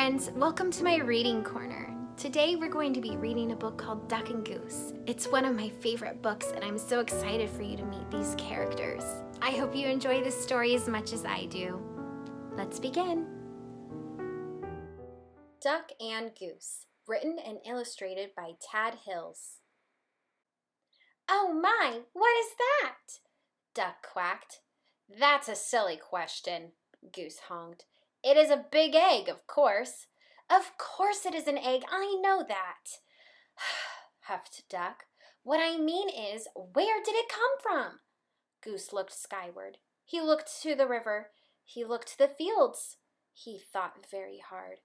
friends, welcome to my reading corner. Today we're going to be reading a book called Duck and Goose. It's one of my favorite books and I'm so excited for you to meet these characters. I hope you enjoy this story as much as I do. Let's begin. Duck and Goose, written and illustrated by Tad Hills. Oh my, what is that? Duck quacked. That's a silly question, Goose honked. It is a big egg, of course. Of course it is an egg, I know that, huffed Duck. What I mean is, where did it come from? Goose looked skyward. He looked to the river. He looked to the fields. He thought very hard.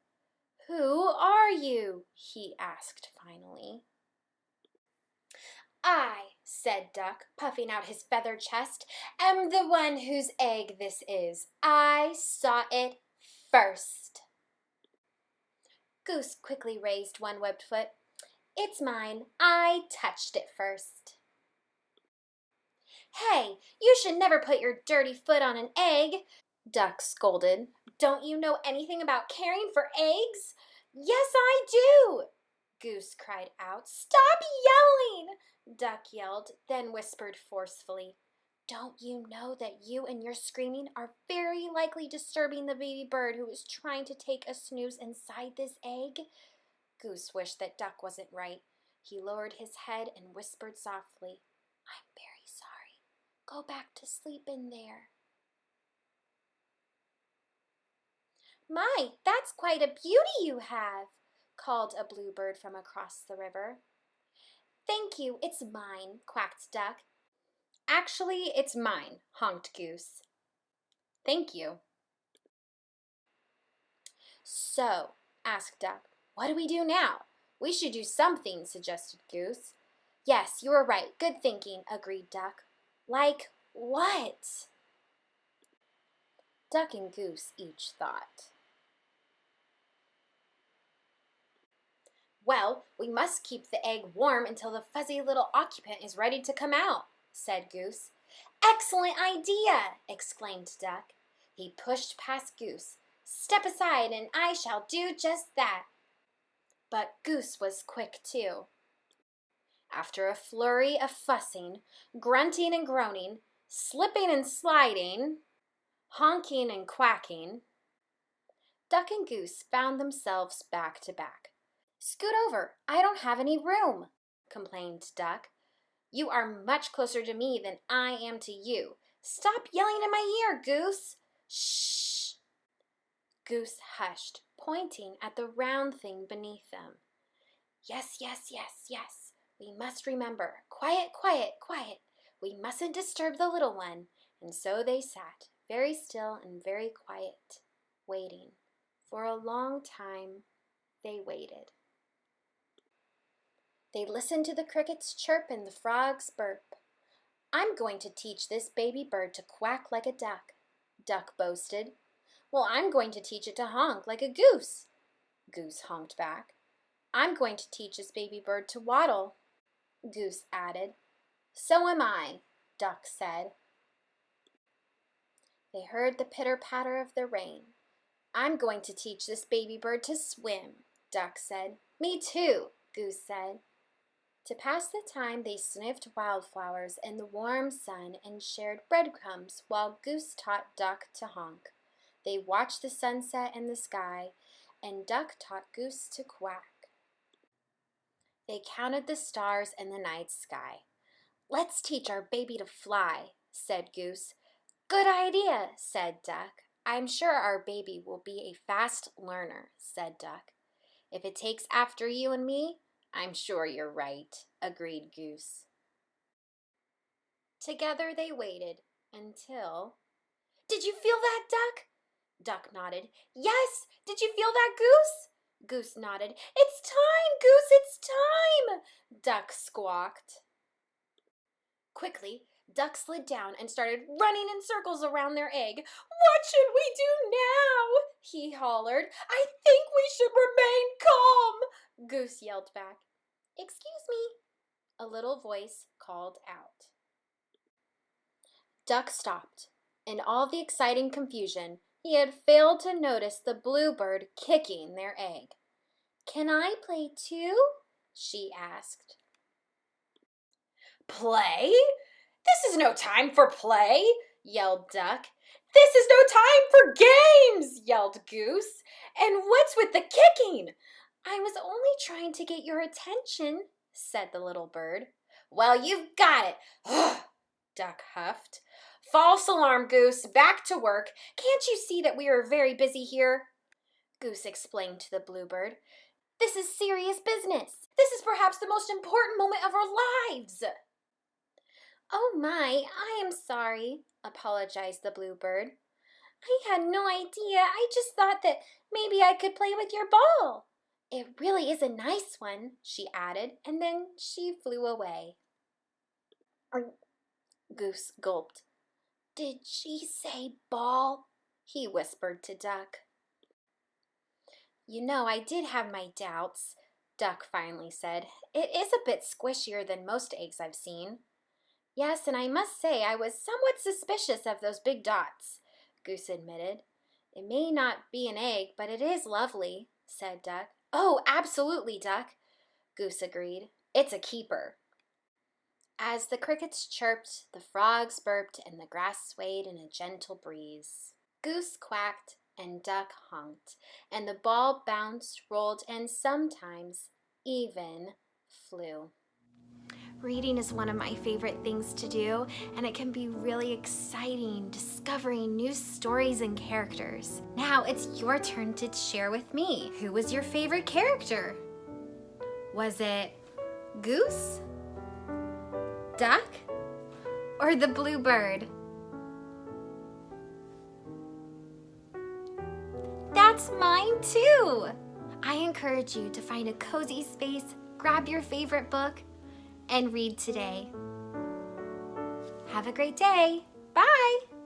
Who are you? He asked finally. I, said Duck, puffing out his feathered chest, am the one whose egg this is. I saw it first. Goose quickly raised one webbed foot. It's mine. I touched it first. Hey, you should never put your dirty foot on an egg, Duck scolded. Don't you know anything about caring for eggs? Yes, I do, Goose cried out. Stop yelling, Duck yelled, then whispered forcefully. Don't you know that you and your screaming are very likely disturbing the baby bird who is trying to take a snooze inside this egg? Goose wished that Duck wasn't right. He lowered his head and whispered softly, I'm very sorry. Go back to sleep in there. My, that's quite a beauty you have, called a bluebird from across the river. Thank you, it's mine, quacked Duck. Actually, it's mine, honked Goose. Thank you. So, asked Duck, what do we do now? We should do something, suggested Goose. Yes, you are right. Good thinking, agreed Duck. Like what? Duck and Goose each thought. Well, we must keep the egg warm until the fuzzy little occupant is ready to come out, said Goose. Excellent idea, exclaimed Duck. He pushed past Goose. Step aside and I shall do just that. But Goose was quick too. After a flurry of fussing, grunting and groaning, slipping and sliding, honking and quacking, Duck and Goose found themselves back to back. Scoot over, I don't have any room, complained Duck. You are much closer to me than I am to you. Stop yelling in my ear, Goose. Shh. Goose hushed, pointing at the round thing beneath them. Yes, yes, yes, yes. We must remember. Quiet, quiet, quiet. We mustn't disturb the little one. And so they sat, very still and very quiet, waiting. For a long time, they waited. They listened to the crickets chirp and the frogs burp. I'm going to teach this baby bird to quack like a duck, Duck boasted. Well, I'm going to teach it to honk like a goose, Goose honked back. I'm going to teach this baby bird to waddle, Goose added. So am I, Duck said. They heard the pitter-patter of the rain. I'm going to teach this baby bird to swim, Duck said. Me too, Goose said. To pass the time, they sniffed wildflowers in the warm sun and shared breadcrumbs while Goose taught Duck to honk. They watched the sunset in the sky, and Duck taught Goose to quack. They counted the stars in the night sky. Let's teach our baby to fly, said Goose. Good idea, said Duck. I'm sure our baby will be a fast learner, said Duck. If it takes after you and me, I'm sure you're right, agreed Goose. Together they waited until... Did you feel that, Duck? Duck nodded. Yes, did you feel that, Goose? Goose nodded. It's time, Goose, it's time, Duck squawked. Quickly, Duck slid down and started running in circles around their egg. What should we do now? He hollered. I think we should remain calm, Goose yelled back. Excuse me, a little voice called out. Duck stopped. In all the exciting confusion, He had failed to notice the bluebird kicking their egg. "Can I play too?" she asked. "Play? This is no time for play," yelled Duck. "This is no time for games," yelled Goose. "And what's with the kicking?" "I was only trying to get your attention," said the little bird. "Well, you've got it," Duck huffed. "False alarm, Goose. Back to work. Can't you see that we are very busy here?" Goose explained to the bluebird. "This is serious business. This is perhaps the most important moment of our lives." "Oh my, I am sorry," apologized the bluebird. "I had no idea. I just thought that maybe I could play with your ball. It really is a nice one," she added, and then she flew away. Goose gulped. "Did she say ball?" he whispered to Duck. "You know, I did have my doubts," Duck finally said. "It is a bit squishier than most eggs I've seen." "Yes, and I must say I was somewhat suspicious of those big dots," Goose admitted. "It may not be an egg, but it is lovely," said Duck. "Oh, absolutely, Duck," Goose agreed. "It's a keeper." As the crickets chirped, the frogs burped, and the grass swayed in a gentle breeze, Goose quacked and Duck honked, and the ball bounced, rolled, and sometimes even flew. Reading is one of my favorite things to do, and it can be really exciting discovering new stories and characters. Now it's your turn to share with me. Who was your favorite character? Was it Goose, Duck, or the bluebird? That's mine too! I encourage you to find a cozy space, grab your favorite book, and read today. Have a great day. Bye!